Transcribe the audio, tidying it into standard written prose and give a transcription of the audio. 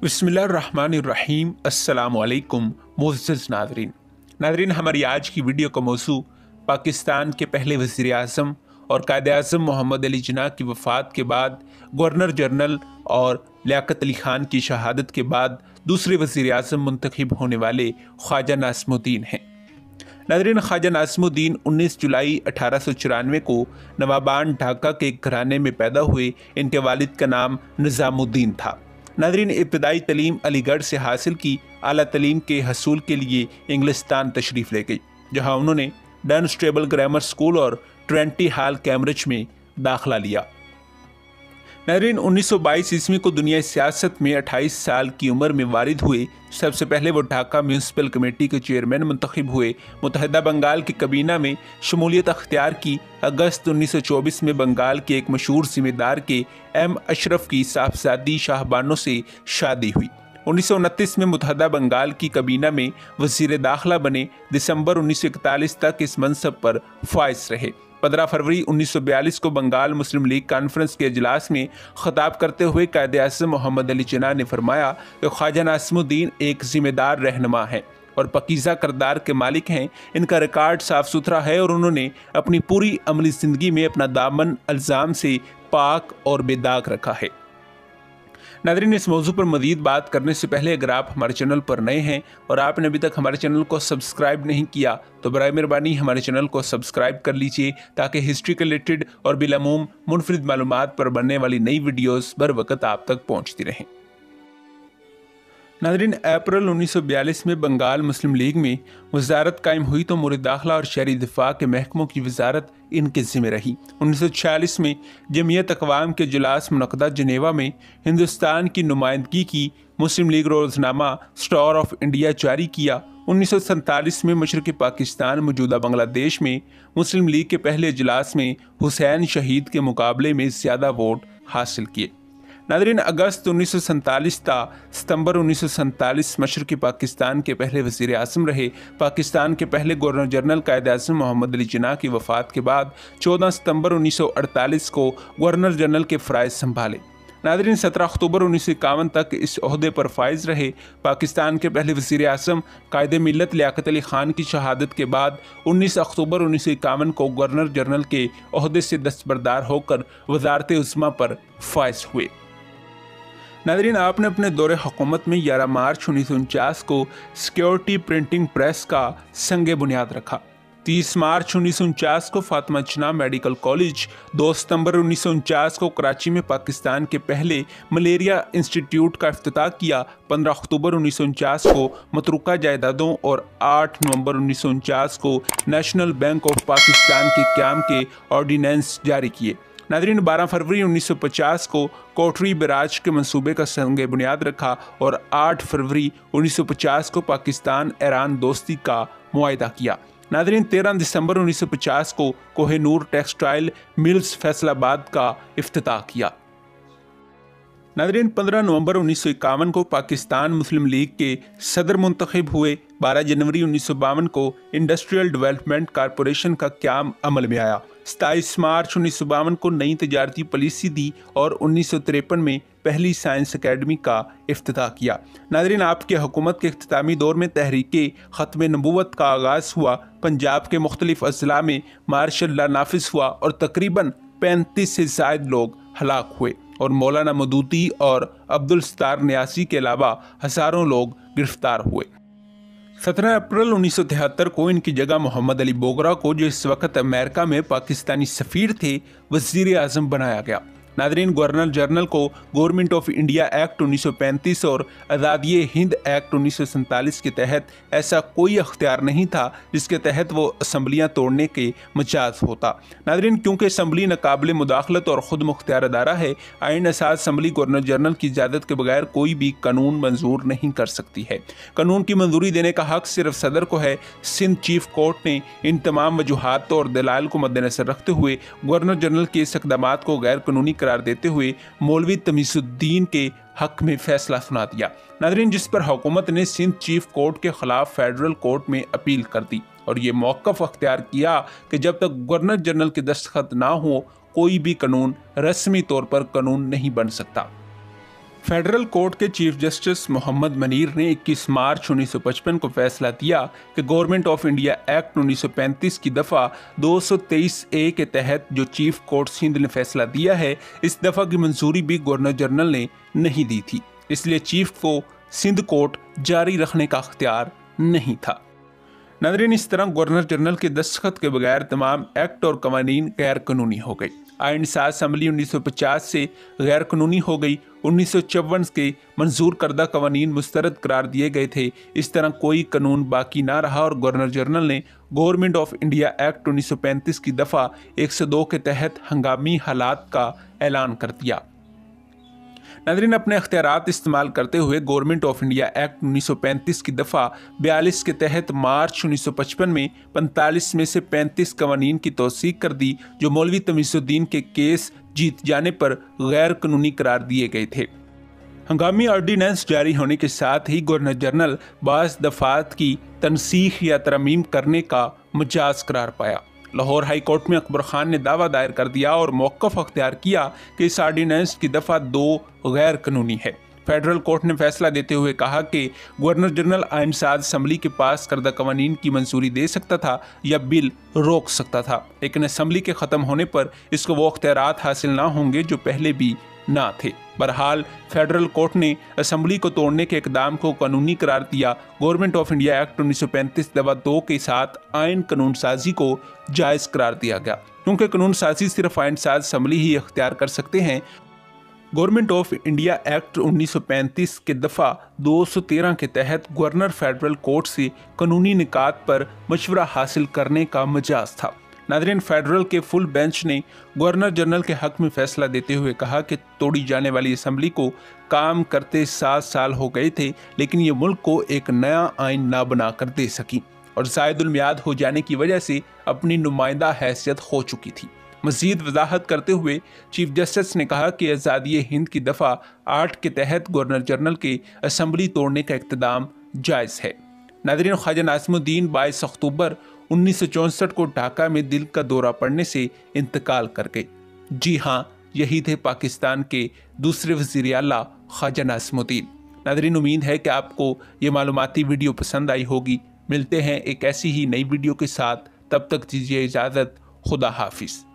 बिस्मिल्लाहिर्रहमानिर्रहीम। अस्सलामुअलैकुम मुअज़्ज़ज़ नाज़रीन, हमारी आज की वीडियो का मौज़ू पाकिस्तान के पहले वज़ीर आज़म और कायद-ए-आज़म मोहम्मद अली जिन्ना की वफ़ात के बाद गवर्नर जनरल और लियाक़त अली ख़ान की शहादत के बाद दूसरे वज़ीर आज़म मुंतखब होने वाले ख्वाजा नाज़िमुद्दीन हैं। नाज़रीन, ख्वाजा नाज़िमुद्दीन 19 जुलाई 1894 को नवाबान ढाका के एक घराने में पैदा हुए। इनके वालिद का नाम निज़ामुद्दीन था। नाज़रीन, इब्तदाई तलीम अलीगढ़ से हासिल की। आला तलीम के हसूल के लिए इंग्लिस्तान तशरीफ़ ले गई, जहाँ उन्होंने डनस्टेबल ग्रामर स्कूल और ट्रेंटी हॉल कैम्ब्रिज में दाखिला लिया। नाज़रीन, 1922 ईस्वी को दुनिया सियासत में 28 साल की उम्र में वारिद हुए। सबसे पहले वो ढाका म्यूनसिपल कमेटी के चेयरमैन मुंतखब हुए। मुत्तहिदा बंगाल की कबीना में शमूलियत अख्तियार की। अगस्त 1924 में बंगाल के एक मशहूर ज़िम्मेदार के एम अशरफ की साहबजादी शाहबानो से शादी हुई। 1929 में मुत्तहिदा बंगाल की कबीना में वज़ीर दाखिला बने। दिसंबर 1941 तक इस मनसब पर फाइज रहे। 15 फरवरी 1942 को बंगाल मुस्लिम लीग कॉन्फ्रेंस के इजलास में खिताब करते हुए कायद-ए-आज़म मोहम्मद अली जिन्ना ने फरमाया कि ख्वाजा नाज़िमुद्दीन एक जिम्मेदार रहनुमा हैं और पकीज़ा किरदार के मालिक हैं। इनका रिकॉर्ड साफ सुथरा है और उन्होंने अपनी पूरी अमली ज़िंदगी में अपना दामन अल्ज़ाम से पाक और बेदाग रखा है। नाज़रीन, इस मौजू पर मज़ीद बात करने से पहले अगर आप हमारे चैनल पर नए हैं और आपने अभी तक हमारे चैनल को सब्सक्राइब नहीं किया तो बराए मेहरबानी हमारे चैनल को सब्सक्राइब कर लीजिए, ताकि हिस्ट्री के रिलेटेड और बिलामूम मुनफरिद मालूमात पर बनने वाली नई वीडियोस बर वक्त आप तक पहुँचती रहें। नाज़रीन, अप्रैल 1942 में बंगाल मुस्लिम लीग में वजारत कायम हुई तो मुर्द दाखिला और शहरी दिफा के महकमों की वजारत इनके ज़िम्मे रही। 1946 में जमीयत अक़वाम के इजलास मुनक़दा जनेवा में हिंदुस्तान की नुमाइंदगी की। मुस्लिम league Roznama star of India जारी किया। 1947 में मशरक़ी पाकिस्तान मौजूदा बांग्लादेश में मुस्लिम लीग के पहले इजलास में हुसैन शहीद के मुकाबले में ज़्यादा वोट हासिल किए। नाज़रीन, अगस्त 1947 ता सितंबर 1947 मशरक़ी पाकिस्तान के पहले वज़ीर आज़म रहे। पाकिस्तान के पहले गवर्नर जनरल कायद-ए-आज़म मोहम्मद अली जिन्ना की वफ़ात के बाद 14 सितंबर 1948 को गवर्नर जनरल के फ़राइज़ संभाले। नाज़रीन, 17 अक्टूबर 1951 तक इस ओहदे पर फाइज रहे। पाकिस्तान के पहले वज़ीर आज़म कायदे मिल्लत लियाक़त अली ख़ान की शहादत के बाद 19 अक्टूबर 1951 को गवर्नर जनरल के ओहदे से दस्तबरदार होकर वज़ारत उज़्मा पर फाइज हुए। नाज़रीन, आपने अपने दौरे हुकूमत में 11 मार्च 1949 को सिक्योरिटी प्रिंटिंग प्रेस का संग बुनियाद रखा। 30 मार्च 1949 को फातिमा जिन्ना मेडिकल कॉलेज, 2 सितंबर 1949 को कराची में पाकिस्तान के पहले मलेरिया इंस्टीट्यूट का इफ्तिताह किया। 15 अक्टूबर 1949 को मतरूका जायदादों और 8 नवंबर 1949 को नेशनल बैंक ऑफ पाकिस्तान के क़याम के ऑर्डिनेंस जारी किए। नाज़रीन, 12 फरवरी 1950 को कोटरी बैराज के मंसूबे का संग बुनियाद रखा और 8 फरवरी 1950 को पाकिस्तान ईरान दोस्ती का मुआहिदा किया। नाज़रीन, 13 दिसंबर 1950 को कोहिनूर टेक्सटाइल मिल्स फैसलाबाद का इफ्तिताह किया। नाज़रीन, 15 नवंबर 1951 को पाकिस्तान मुस्लिम लीग के सदर मुंतखब हुए। 12 जनवरी 1952 को इंडस्ट्रियल डेवलपमेंट कॉरपोरेशन का क़याम अमल में आया। 27 मार्च 1952 को नई तजारती पॉलिसी दी और 1953 में पहली साइंस अकेडमी का इफ्तिताह किया। नाज़रीन, आपके हुकूमत के इख्तितामी दौर में तहरीक ख़त्म नबूवत का आगाज़ हुआ। पंजाब के मुख्तलिफ अज़ला में मार्शल लॉ नाफिज हुआ और तकरीबन 35 से ज़ायद लोग हलाक हुए और मौलाना मदूदी और अब्दुल सत्तार न्यासी के अलावा हज़ारों लोग गिरफ्तार हुए। 17 अप्रैल 1973 को इनकी जगह मोहम्मद अली बोगरा को, जो इस वक्त अमेरिका में पाकिस्तानी सफ़ीर थे, वज़ीर आज़म बनाया गया। नाज़रीन, गवर्नर जनरल को गवर्नमेंट ऑफ इंडिया एक्ट 1935 और आज़ादी हिंद एक्ट 1947 के तहत ऐसा कोई अख्तियार नहीं था जिसके तहत वो असम्बलियाँ तोड़ने के मजाज होता। नाज़रीन, क्योंकि असम्बली नाकाबिल मुदाखलत और ख़ुद मुख्तियार अदारा है, आइन असास असम्बली गवर्नर जनरल की इजाज़त के बगैर कोई भी कानून मंजूर नहीं कर सकती है। कानून की मंजूरी देने का हक़ सिर्फ सदर को है। सिंध चीफ कोर्ट ने इन तमाम वजूहात और दलाइल को मद्देनज़र रखते हुए गवर्नर जनरल के इस इक़दामात को गैर कानूनी करार देते हुए मौलवी तमीज़ुद्दीन के हक में फैसला सुना दिया। नाज़रीन, जिस पर हुकूमत ने सिंध चीफ कोर्ट के खिलाफ फेडरल कोर्ट में अपील कर दी और ये मौक़िफ़ अख्तियार किया कि जब तक गवर्नर जनरल के दस्तखत ना हो कोई भी कानून रस्मी तौर पर कानून नहीं बन सकता। फेडरल कोर्ट के चीफ जस्टिस मोहम्मद मनीर ने 21 मार्च 1955 को फैसला दिया कि गवर्नमेंट ऑफ इंडिया एक्ट 1935 की दफ़ा 223A के तहत जो चीफ कोर्ट सिंध ने फैसला दिया है, इस दफ़ा की मंजूरी भी गवर्नर जनरल ने नहीं दी थी, इसलिए चीफ को सिंध कोर्ट जारी रखने का अख्तियार नहीं था। नाज़रीन, इस तरह गवर्नर जनरल के दस्तखत के बगैर तमाम एक्ट और कवानीन गैर कानूनी हो गई। आइन साज असम्बली 1950 से गैर कानूनी हो गई। 1954 के मंजूर करदा कवानीन मुस्तरद करार दिए गए थे। इस तरह कोई कानून बाकी ना रहा और गवर्नर जनरल ने गवर्नमेंट ऑफ इंडिया एक्ट 1935 की दफ़ा 102 के तहत हंगामी हालात का ऐलान कर दिया। नाज़रीन, अपने अख्तियारात इस्तेमाल करते हुए गवर्नमेंट ऑफ इंडिया एक्ट 1935 की दफ़ा 42 के तहत मार्च 1955 में 45 में से 35 कवानीन की तौसीक कर दी, जो मौलवी तमीज़ुद्दीन के केस जीत जाने पर गैर कानूनी करार दिए गए थे। हंगामी ऑर्डीनेंस जारी होने के साथ ही गवर्नर जनरल बाज़ दफ़ात की तनसीख या तरमीम करने का मजाज करार पाया। लाहौर हाई कोर्ट में अकबर खान ने दावा दायर कर दिया और मौक़िफ़ अख्तियार किया कि इस ऑर्डीनेंस की दफ़ा 2 गैर कानूनी है। फेडरल कोर्ट ने फैसला देते हुए कहा कि गवर्नर जनरल आइन साज असम्बली के पास करदा कवानीन की मंजूरी दे सकता था या बिल रोक सकता था, लेकिन असम्बली के ख़त्म होने पर इसको वो अख्तियारात हासिल ना होंगे जो पहले भी ना थे। बहरहाल फेडरल कोर्ट ने असम्बली को तोड़ने के इकदाम को कानूनी करार दिया। गवर्नमेंट ऑफ इंडिया एक्ट 1935 दफ़ा 2 के साथ आइन कानून साजी को जायज़ करार दिया गया, क्योंकि कानून साजी सिर्फ आइन साज असम्बली ही इख्तियार कर सकते हैं। गवर्नमेंट ऑफ इंडिया एक्ट 1935 के दफ़ा 213 के तहत गवर्नर फेडरल कोर्ट से कानूनी निकात पर मशवरा हासिल करने का मजाज था। नाज़रीन, फेडरल के फुल बेंच ने गवर्नर जनरल के हक में फैसला देते हुए कहा कि तोड़ी जाने वाली असम्बली को काम करते 7 साल हो गए थे, लेकिन ये मुल्क को एक नया आइन ना बना कर दे सकी और ज़ायदुल मियाद हो जाने की वजह से अपनी नुमाइंदा हैसियत खो चुकी थी। मज़ीद वजाहत करते हुए चीफ जस्टिस ने कहा कि आज़ादी हिंद की दफ़ा 8 के तहत गवर्नर जनरल के असम्बली तोड़ने का इक़्तिदाम जायज़ है। नाज़रीन, ख्वाजा नाज़िमुद्दीन 22 अक्टूबर 1964 को ढाका में दिल का दौरा पड़ने से इंतकाल कर गए। जी हाँ, यही थे पाकिस्तान के दूसरे वज़ीर आला ख्वाजा नाज़िमुद्दीन। नाज़रीन, उम्मीद है कि आपको ये मालूमाती वीडियो पसंद आई होगी। मिलते हैं एक ऐसी ही नई वीडियो के साथ, तब तक दीजिए इजाज़त। खुदा हाफिज़।